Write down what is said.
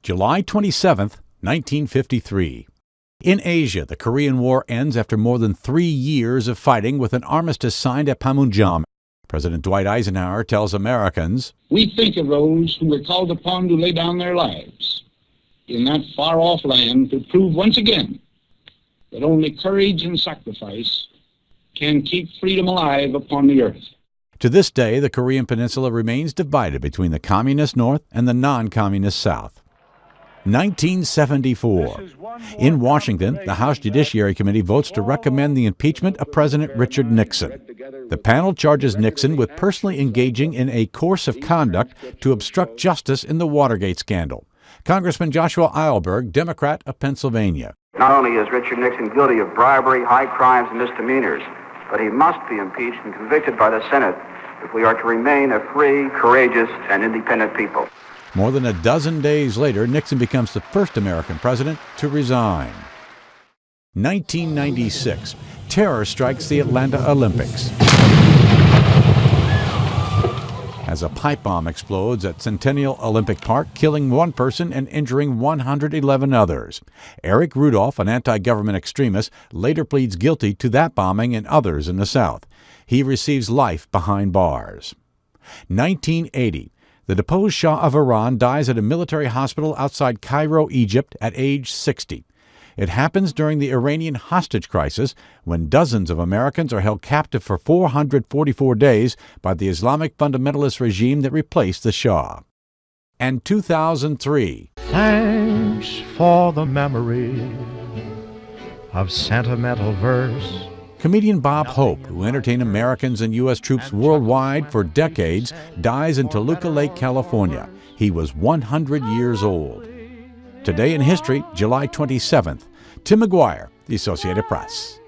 July 27, 1953. In Asia, the Korean War ends after more than 3 years of fighting with an armistice signed at Panmunjom. President Dwight Eisenhower tells Americans, "We think of those who were called upon to lay down their lives in that far-off land to prove once again that only courage and sacrifice can keep freedom alive upon the earth." To this day, the Korean Peninsula remains divided between the communist North and the non-communist South. 1974. In Washington, the House Judiciary Committee votes to recommend the impeachment of President Richard Nixon. The panel charges Nixon with personally engaging in a course of conduct to obstruct justice in the Watergate scandal. Congressman Joshua Eilberg, Democrat of Pennsylvania. Not only is Richard Nixon guilty of bribery, high crimes, and misdemeanors, but he must be impeached and convicted by the Senate if we are to remain a free, courageous, and independent people. More than a dozen days later, Nixon becomes the first American president to resign. 1996. Terror strikes the Atlanta Olympics as a pipe bomb explodes at Centennial Olympic Park, killing 1 person and injuring 111 others. Eric Rudolph, an anti-government extremist, later pleads guilty to that bombing and others in the South. He receives life behind bars. 1980. The deposed Shah of Iran dies at a military hospital outside Cairo, Egypt, at age 60. It happens during the Iranian hostage crisis, when dozens of Americans are held captive for 444 days by the Islamic fundamentalist regime that replaced the Shah. And 2003. Thanks for the memory of sentimental verse. Comedian Bob Hope, who entertained Americans and U.S. troops worldwide for decades, dies in Toluca Lake, California. He was 100 years old. Today in history, July 27th. Tim McGuire, The Associated Press.